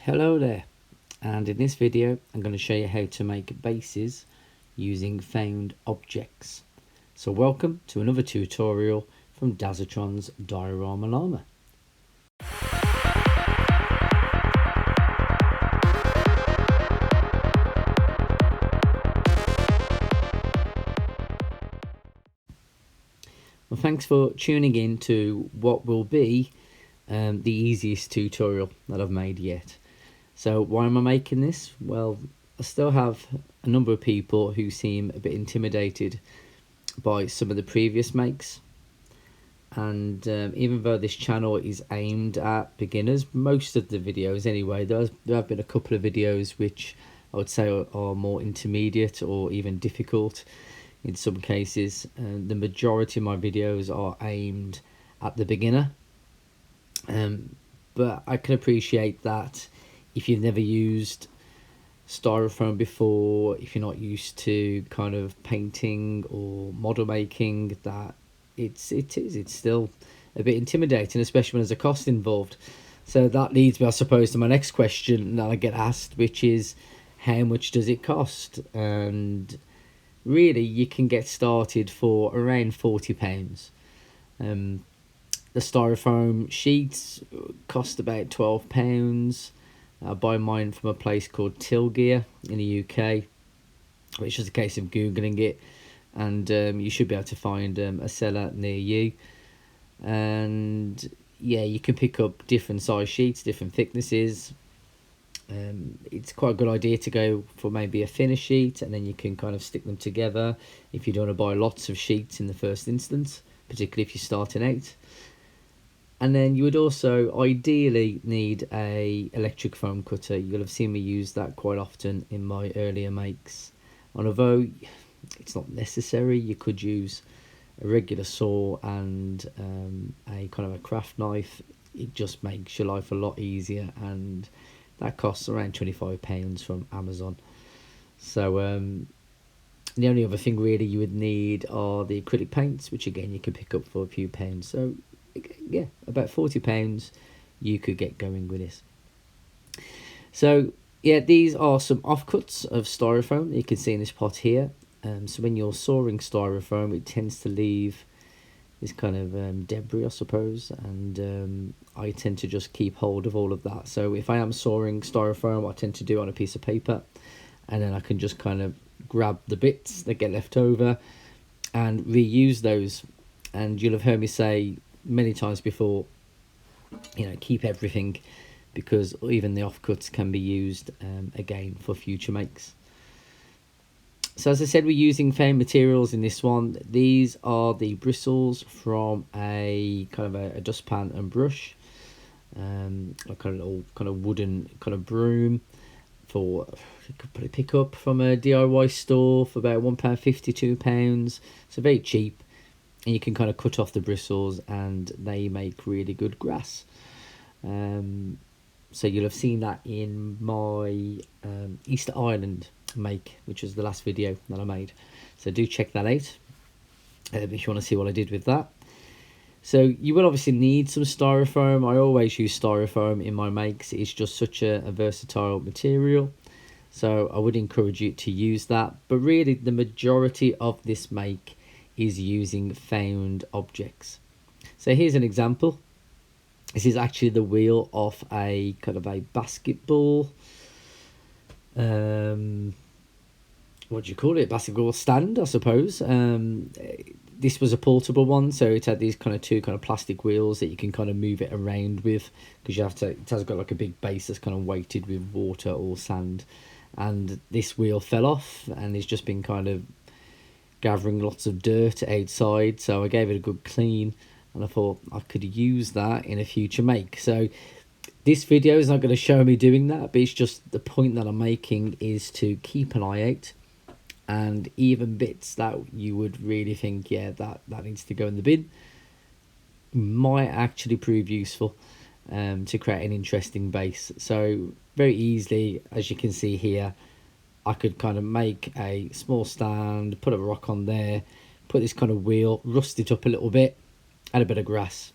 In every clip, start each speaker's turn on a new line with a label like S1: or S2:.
S1: Hello there, and in this video I'm going to show you how to make bases using found objects. So welcome to another tutorial from Dazatron's Diorama Llama. Well, thanks for tuning in to what will be the easiest tutorial that I've made yet. So why am I making this? Well, I still have a number of people who seem a bit intimidated by some of the previous makes, and even though this channel is aimed at beginners, most of the videos anyway, there have been a couple of videos which I would say are more intermediate or even difficult in some cases. The majority of my videos are aimed at the beginner, but I can appreciate that if you've never used styrofoam before, if you're not used to kind of painting or model making, that it's still a bit intimidating, especially when there's a cost involved. So that leads me, I suppose, to my next question that I get asked, which is how much does it cost? And really, you can get started for around £40. The styrofoam sheets cost about £12. I buy mine from a place called Tilgear in the UK, which is a case of Googling it, and you should be able to find a seller near you. And yeah, you can pick up different size sheets, different thicknesses. It's quite a good idea to go for maybe a thinner sheet, and then you can kind of stick them together if you don't want to buy lots of sheets in the first instance, particularly if you're starting out. And then you would also ideally need a electric foam cutter. You'll have seen me use that quite often in my earlier makes. And although it's not necessary, you could use a regular saw and a kind of a craft knife. It just makes your life a lot easier, and that costs around £25 from Amazon. So the only other thing really you would need are the acrylic paints, which again you can pick up for a few pounds. So yeah, about £40 you could get going with this. So yeah, these are some offcuts of styrofoam that you can see in this pot here. So when you're sawing styrofoam, it tends to leave this kind of debris, I suppose, and I tend to just keep hold of all of that. So if I am sawing styrofoam, I tend to do it on a piece of paper, and then I can just kind of grab the bits that get left over and reuse those. And you'll have heard me say many times before, you know, keep everything, because even the offcuts can be used again for future makes. So as I said, we're using found materials in this one. These are the bristles from a kind of a dustpan and brush, a kind of little kind of wooden kind of broom for, you could probably pick up from a DIY store for about £1.50, £2. So very cheap, and you can kind of cut off the bristles and they make really good grass. So you'll have seen that in my Easter Island make, which was the last video that I made. So do check that out if you want to see what I did with that. So you will obviously need some styrofoam. I always use styrofoam in my makes. It's just such a versatile material. So I would encourage you to use that. But really the majority of this make is using found objects. So here's an example. This is actually the wheel of a kind of a basketball, what do you call it, basketball stand, I suppose. This was a portable one, so it had these kind of two kind of plastic wheels that you can kind of move it around with, because you have to, it has got like a big base that's kind of weighted with water or sand, and this wheel fell off and it's just been kind of gathering lots of dirt outside. So I gave it a good clean, and I thought I could use that in a future make. So this video is not going to show me doing that, but it's just the point that I'm making is to keep an eye out, and even bits that you would really think, yeah, that needs to go in the bin, might actually prove useful to create an interesting base. So very easily, as you can see here, I could kind of make a small stand, put a rock on there, put this kind of wheel, rust it up a little bit, add a bit of grass.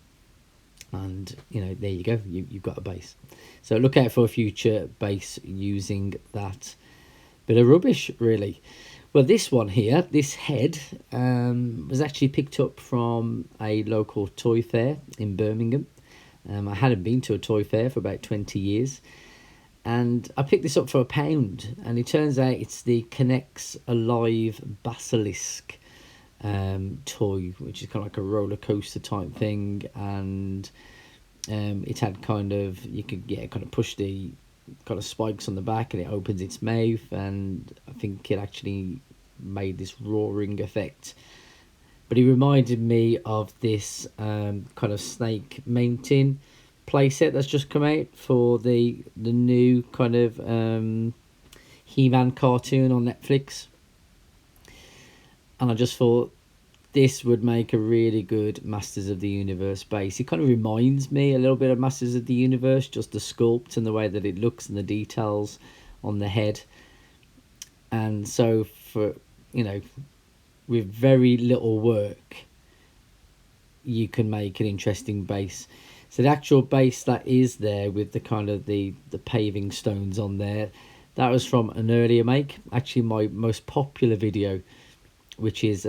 S1: and there you go, you've got a base. So look out for a future base using that bit of rubbish, really. Well, this one here, this head, was actually picked up from a local toy fair in Birmingham. I hadn't been to a toy fair for about 20 years, and I picked this up for £1, and it turns out it's the K'NEX Alive Basilisk toy, which is kind of like a roller coaster type thing, and it had kind of, you could kind of push the kind of spikes on the back and it opens its mouth, and I think it actually made this roaring effect. But it reminded me of this kind of Snake Mountain playset that's just come out for the new kind of He-Man cartoon on Netflix, and I just thought this would make a really good Masters of the Universe base. It kind of reminds me a little bit of Masters of the Universe, just the sculpt and the way that it looks and the details on the head. And so for, with very little work, you can make an interesting base. So the actual base that is there with the kind of the paving stones on there, that was from an earlier make. Actually, my most popular video, which is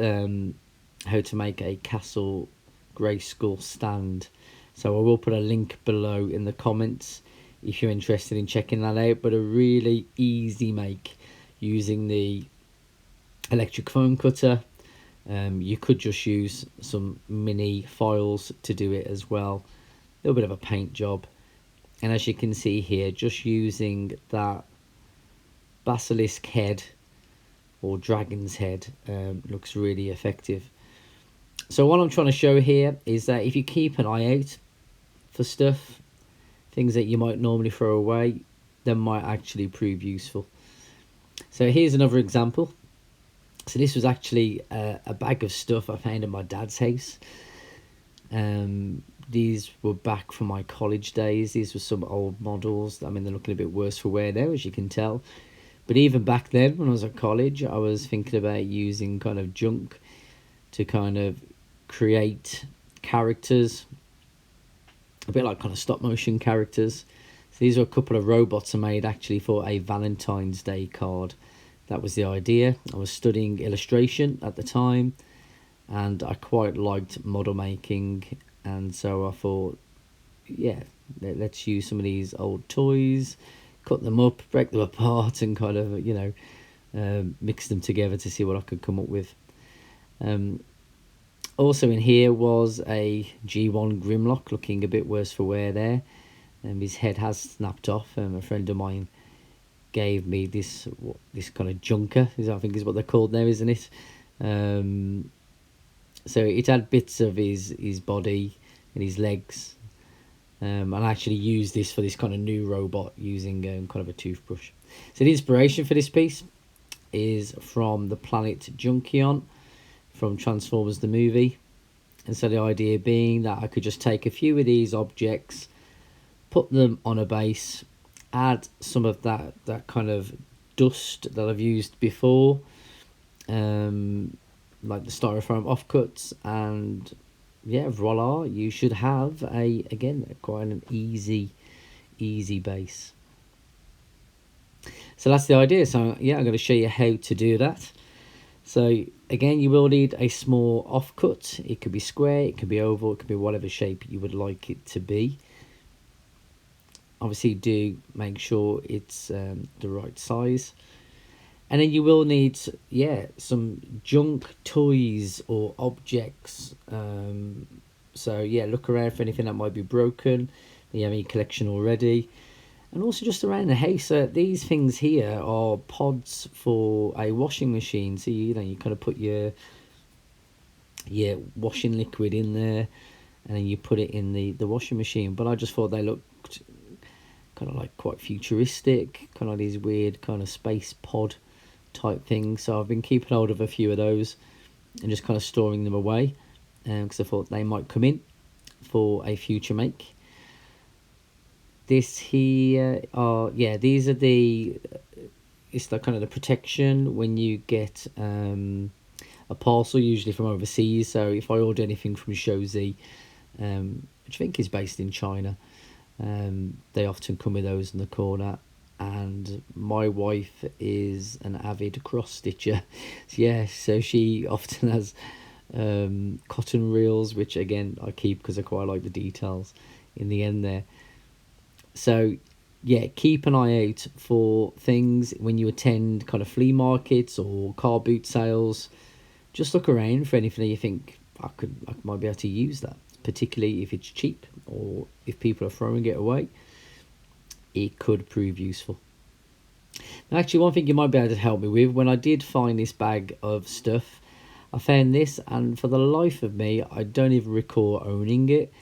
S1: how to make a Castle Grayskull stand. So I will put a link below in the comments if you're interested in checking that out. But a really easy make using the electric foam cutter. You could just use some mini files to do it as well. A little bit of a paint job. And as you can see here, just using that basilisk head or dragon's head looks really effective. So what I'm trying to show here is that if you keep an eye out for stuff, things that you might normally throw away, they might actually prove useful. So here's another example. So this was actually a bag of stuff I found in my dad's house. These were back from my college days. These were some old models. I mean, they're looking a bit worse for wear now, as you can tell. But even back then, when I was at college, I was thinking about using kind of junk to kind of create characters, a bit like kind of stop motion characters. So these are a couple of robots I made actually for a Valentine's Day card. That was the idea. I was studying illustration at the time, and I quite liked model making, and so I thought, yeah, let's use some of these old toys, cut them up, break them apart, and kind of mix them together to see what I could come up with. Also in here was a G1 Grimlock, looking a bit worse for wear there. His head has snapped off. A friend of mine gave me this kind of junker, I think is what they're called now, isn't it? So it had bits of his body and his legs. And I actually used this for this kind of new robot using kind of a toothbrush. So the inspiration for this piece is from the planet Junkion from Transformers the movie. And so the idea being that I could just take a few of these objects, put them on a base, add some of that kind of dust that I've used before, like the styrofoam offcuts, and yeah, voila, you should have quite an easy base. So that's the idea. So yeah, I'm going to show you how to do that. So again, you will need a small offcut. It could be square, it could be oval, it could be whatever shape you would like it to be. Obviously do make sure it's the right size. And then you will need, some junk toys or objects. So yeah, look around for anything that might be broken. You have your collection already. And also just around the house, these things here are pods for a washing machine. So you kind of put your washing liquid in there, and then you put it in the washing machine. But I just thought they looked kind of like quite futuristic, kind of these weird kind of space pod type things. So I've been keeping hold of a few of those and just kind of storing them away, because I thought they might come in for a future make. This here these are it's the kind of the protection when you get a parcel, usually from overseas. So if I order anything from Shozi, which I think is based in China. They often come with those in the corner, and my wife is an avid cross stitcher. Yeah, so she often has cotton reels, which again I keep because I quite like the details in the end there. So yeah, keep an eye out for things when you attend kind of flea markets or car boot sales. Just look around for anything that you think I might be able to use that, particularly if it's cheap or if people are throwing it away. It could prove useful. Now, actually, one thing you might be able to help me with, when I did find this bag of stuff, I found this, and for the life of me, I don't even recall owning it.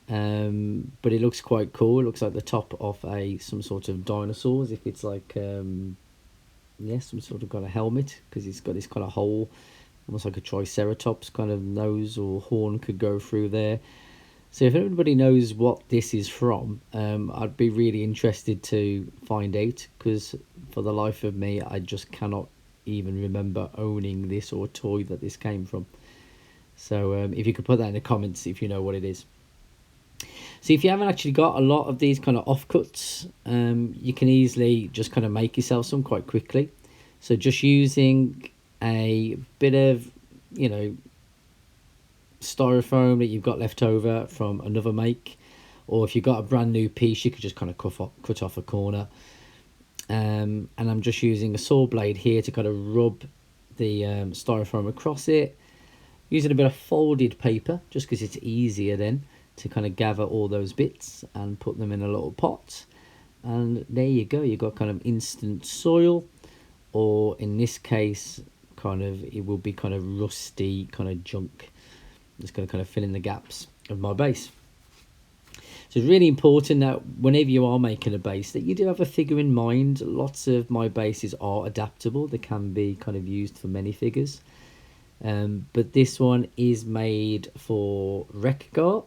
S1: But it looks quite cool. It looks like the top of some sort of dinosaur, as if it's like yeah, some sort of kind of helmet, because it's got this kind of hole, almost like a triceratops kind of nose or horn could go through there. So if anybody knows what this is from, I'd be really interested to find out, because for the life of me, I just cannot even remember owning this or toy that this came from. So if you could put that in the comments if you know what it is. So if you haven't actually got a lot of these kind of offcuts, you can easily just kind of make yourself some quite quickly. So just using a bit of, styrofoam that you've got left over from another make, or if you've got a brand new piece, you could just kind of cut off a corner. And I'm just using a saw blade here to kind of rub the styrofoam across it, using a bit of folded paper just because it's easier then to kind of gather all those bits and put them in a little pot. And there you go, you've got kind of instant soil, or in this case it will be kind of rusty kind of junk. Just going to kind of fill in the gaps of my base. So it's really important that whenever you are making a base, that you do have a figure in mind. Lots of my bases are adaptable. They can be kind of used for many figures. But this one is made for Rekgar,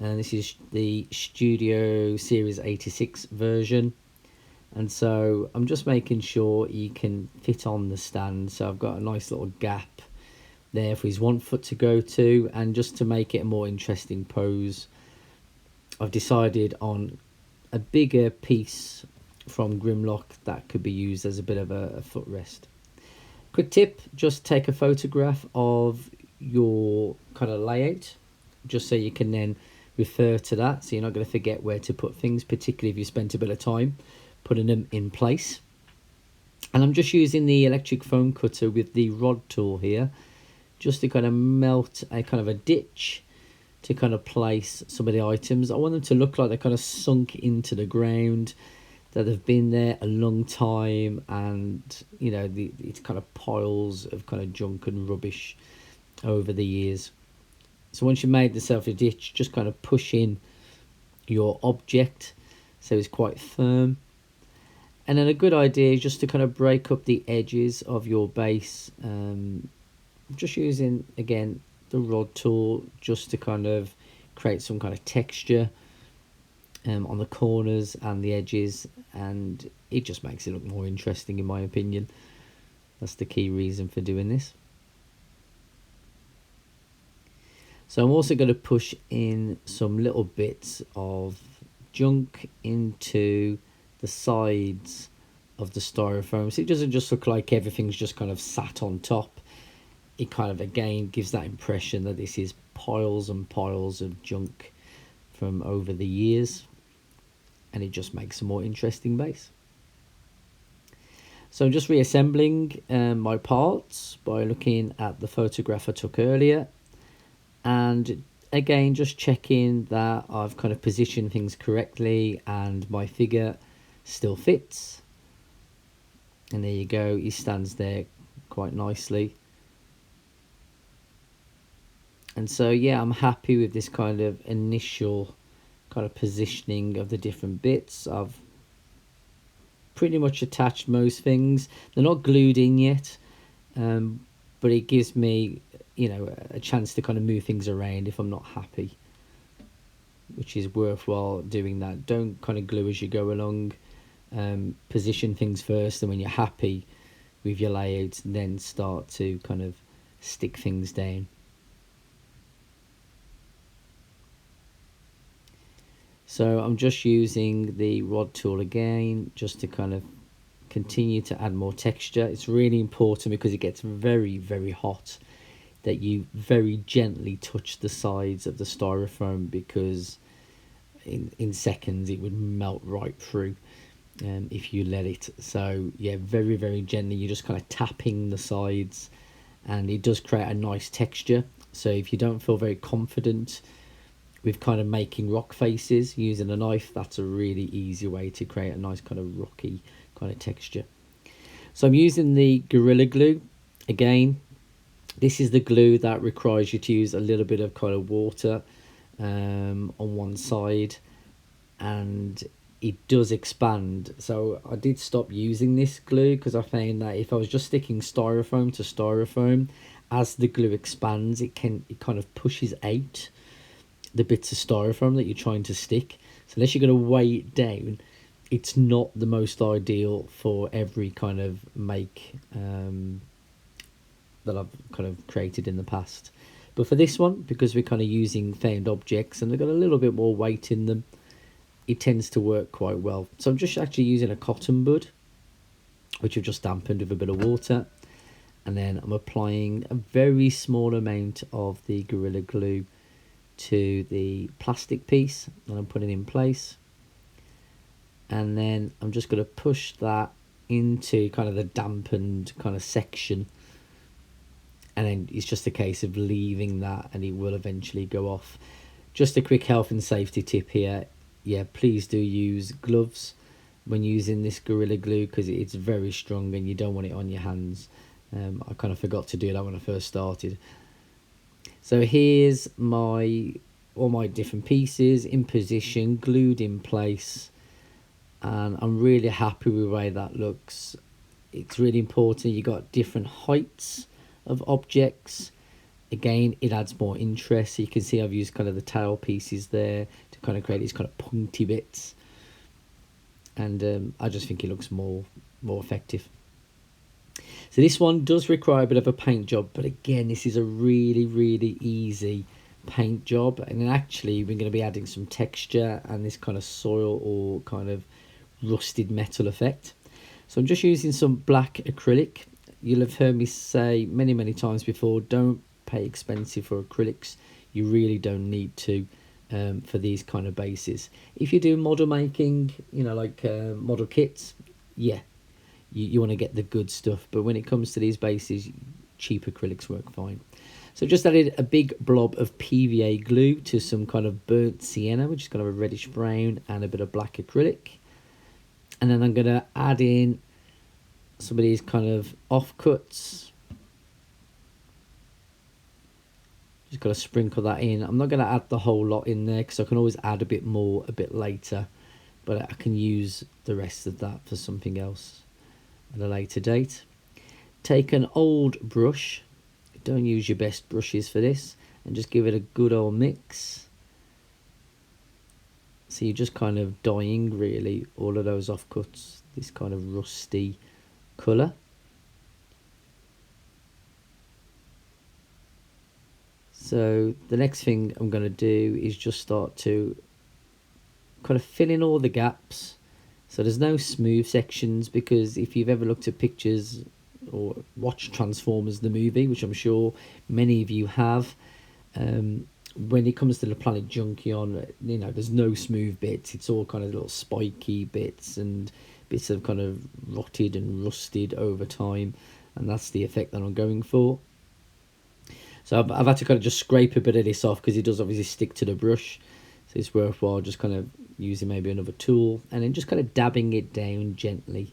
S1: and this is the Studio Series 86 version. And so I'm just making sure you can fit on the stand. So I've got a nice little gap there for his 1 foot to go to, and just to make it a more interesting pose, I've decided on a bigger piece from Grimlock that could be used as a bit of a footrest. Quick tip, just take a photograph of your kind of layout, just so you can then refer to that, so you're not going to forget where to put things, particularly if you spent a bit of time putting them in place. And I'm just using the electric foam cutter with the rod tool here, just to kind of melt a kind of a ditch to kind of place some of the items. I want them to look like they're kind of sunk into the ground, that they've been there a long time, and it's kind of piles of kind of junk and rubbish over the years. So once you've made yourself a ditch, just kind of push in your object so it's quite firm. And then a good idea is just to kind of break up the edges of your base, just using again the rod tool, just to kind of create some kind of texture on the corners and the edges, and it just makes it look more interesting, in my opinion. That's the key reason for doing this. So I'm also going to push in some little bits of junk into the sides of the styrofoam, so it doesn't just look like everything's just kind of sat on top. It kind of again gives that impression that this is piles and piles of junk from over the years, and it just makes a more interesting base. So I'm just reassembling my parts by looking at the photograph I took earlier, and again just checking that I've kind of positioned things correctly and my figure still fits. And there you go, he stands there quite nicely. And so yeah, I'm happy with this kind of initial kind of positioning of the different bits. I've pretty much attached most things. They're not glued in yet, but it gives me a chance to kind of move things around if I'm not happy, which is worthwhile doing that. Don't kind of glue as you go along. Position things first, and when you're happy with your layouts, then start to kind of stick things down. So I'm just using the rod tool again, just to kind of continue to add more texture. It's really important, because it gets very, very hot, that you very gently touch the sides of the styrofoam, because in seconds it would melt right through if you let it. So yeah, very, very gently, you're just kind of tapping the sides, and it does create a nice texture. So if you don't feel very confident with kind of making rock faces using a knife, that's a really easy way to create a nice kind of rocky kind of texture. So I'm using the Gorilla Glue again. This is the glue that requires you to use a little bit of kind of water on one side, and it does expand. So I did stop using this glue, because I found that if I was just sticking styrofoam to styrofoam, as the glue expands, it kind of pushes out the bits of styrofoam that you're trying to stick. So unless you're going to weigh it down, it's not the most ideal for every kind of make that I've kind of created in the past. But for this one, because we're kind of using found objects and they've got a little bit more weight in them, it tends to work quite well. So I'm just actually using a cotton bud, which I've just dampened with a bit of water, and then I'm applying a very small amount of the Gorilla Glue to the plastic piece that I'm putting in place, and then I'm just going to push that into kind of the dampened kind of section, and then it's just a case of leaving that, and it will eventually go off. Just a quick health and safety tip here, yeah, please do use gloves when using this Gorilla Glue, because it's very strong and you don't want it on your hands. I kind of forgot to do that when I first started. So here's all my different pieces in position, glued in place, and I'm really happy with the way that looks. It's really important you got different heights of objects. Again, it adds more interest. So you can see I've used kind of the tail pieces there to kind of create these kind of pointy bits, and I just think it looks more effective. So this one does require a bit of a paint job, but again, this is a really, really easy paint job, and actually we're going to be adding some texture and this kind of soil or kind of rusted metal effect. So I'm just using some black acrylic. You'll have heard me say many times before, don't pay expensive for acrylics. You really don't need to for these kind of bases. If you do model making, you know, like model kits, yeah, you want to get the good stuff, but when it comes to these bases, cheap acrylics work fine. So just added a big blob of PVA glue to some kind of burnt sienna, which is kind of a reddish brown, and a bit of black acrylic. And then I'm going to add in some of these kind of offcuts. Just got to sprinkle that in. I'm not going to add the whole lot in there, because I can always add a bit more a bit later, but I can use the rest of that for something else at a later date. Take an old brush, don't use your best brushes for this, and just give it a good old mix. So you're just kind of dyeing really all of those offcuts this kind of rusty colour. So the next thing I'm going to do is just start to kind of fill in all the gaps. So there's no smooth sections, because if you've ever looked at pictures or watched Transformers the movie, which I'm sure many of you have, when it comes to the Planet Junkion, you know, there's no smooth bits. It's all kind of little spiky bits and bits of kind of rotted and rusted over time, and that's the effect that I'm going for. So I've had to kind of just scrape a bit of this off, because it does obviously stick to the brush. So it's worthwhile just kind of using maybe another tool, and then just kind of dabbing it down gently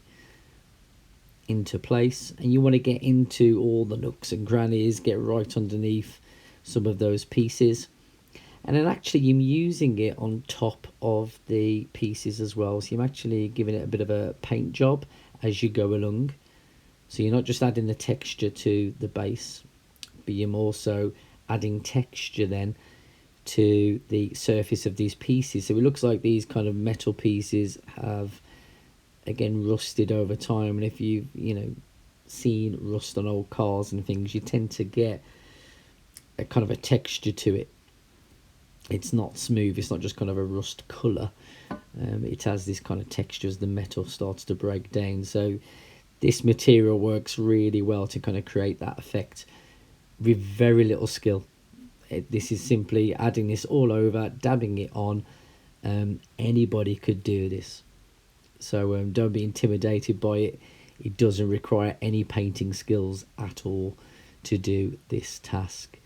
S1: into place. And you want to get into all the nooks and crannies, get right underneath some of those pieces. And then actually I'm using it on top of the pieces as well. So I'm actually giving it a bit of a paint job as you go along. So you're not just adding the texture to the base, but you're also adding texture then to the surface of these pieces. So it looks like these kind of metal pieces have again rusted over time, and if you've seen rust on old cars and things, you tend to get a kind of a texture to it. It's not smooth, it's not just kind of a rust colour. It has this kind of texture as the metal starts to break down. So this material works really well to kind of create that effect with very little skill. This is simply adding this all over, dabbing it on. Anybody could do this. So don't be intimidated by it. It doesn't require any painting skills at all to do this task.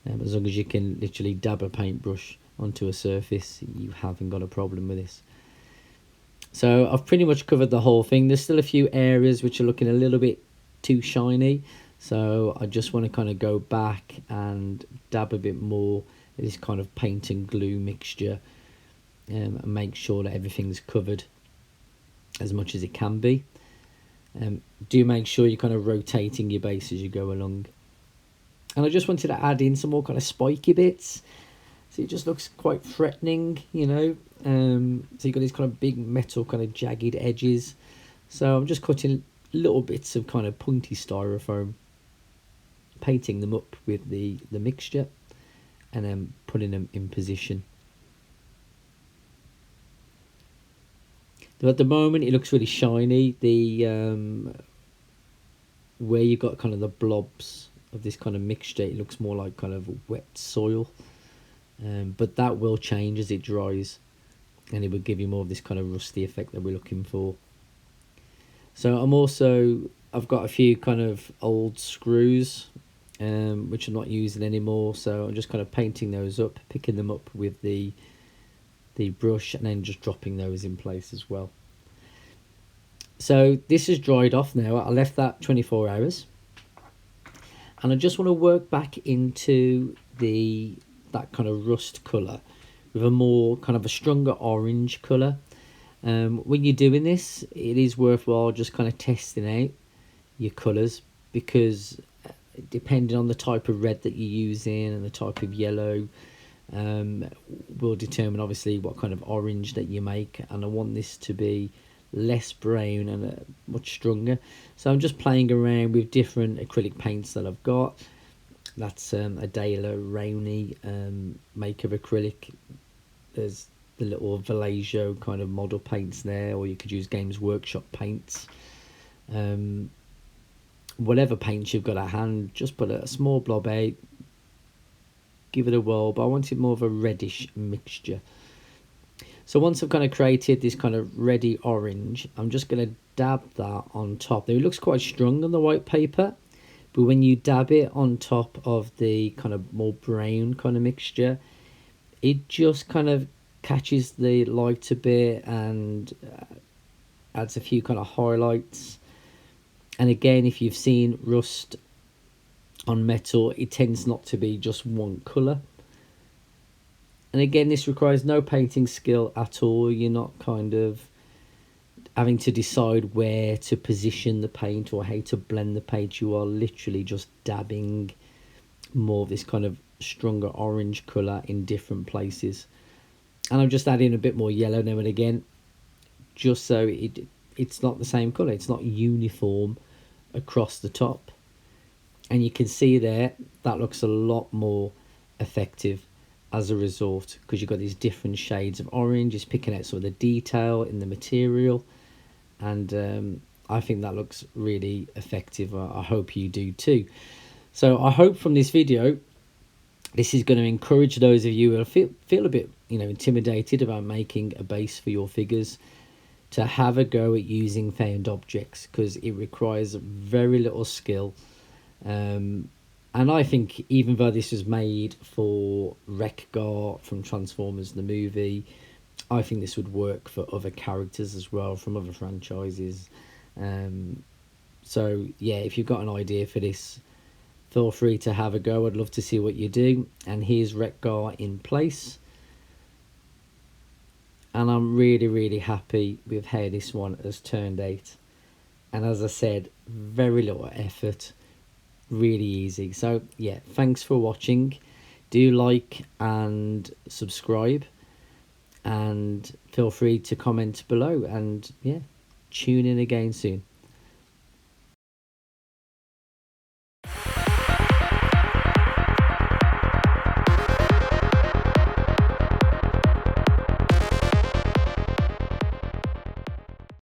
S1: As long as you can literally dab a paintbrush onto a surface, you haven't got a problem with this. So I've pretty much covered the whole thing. There's still a few areas which are looking a little bit too shiny, so I just want to kind of go back and dab a bit more of this kind of paint and glue mixture, and make sure that everything's covered as much as it can be. Do make sure you're kind of rotating your base as you go along. And I just wanted to add in some more kind of spiky bits, so it just looks quite threatening, you know. So you've got these kind of big metal kind of jagged edges. So I'm just cutting little bits of kind of pointy styrofoam, painting them up with the mixture, and then putting them in position. So at the moment it looks really shiny. The where you got kind of the blobs of this kind of mixture, it looks more like kind of wet soil. But that will change as it dries, and it will give you more of this kind of rusty effect that we're looking for. So I've got a few kind of old screws which I'm not using anymore, so I'm just kind of painting those up, picking them up with the brush, and then just dropping those in place as well. So this is dried off now. I left that 24 hours, and I just want to work back into that kind of rust colour with a more kind of a stronger orange colour. When you're doing this, it is worthwhile just kind of testing out your colours, because depending on the type of red that you're using and the type of yellow, will determine obviously what kind of orange that you make. And I want this to be less brown and much stronger, so I'm just playing around with different acrylic paints that I've got. That's a Daler Rowney make of acrylic. There's the little Vallejo kind of model paints there, or you could use Games Workshop paints. Whatever paints you've got at hand, just put a small blob out, give it a whirl, but I want it more of a reddish mixture. So once I've kind of created this kind of reddy orange, I'm just going to dab that on top. Now it looks quite strong on the white paper, but when you dab it on top of the kind of more brown kind of mixture, it just kind of catches the light a bit and adds a few kind of highlights. And again, if you've seen rust on metal, it tends not to be just one colour. And again, this requires no painting skill at all. You're not kind of having to decide where to position the paint or how to blend the paint. You are literally just dabbing more of this kind of stronger orange colour in different places. And I'm just adding a bit more yellow now and again, just so it's not the same colour. It's not uniform across the top. And you can see there, that looks a lot more effective as a result, because you've got these different shades of orange. It's picking out some of the detail in the material, and I think that looks really effective. I hope you do too. So I hope from this video, this is going to encourage those of you who feel a bit, you know, intimidated about making a base for your figures, to have a go at using found objects, because it requires very little skill. And I think even though this was made for Wreck-Gar from Transformers the movie, I think this would work for other characters as well from other franchises. So yeah, if you've got an idea for this, feel free to have a go. I'd love to see what you do. And here's Wreck-Gar in place. And I'm really happy with how this one has turned out. And as I said, very little effort. Really easy. So yeah, thanks for watching. Do like and subscribe, and feel free to comment below, and yeah, tune in again soon.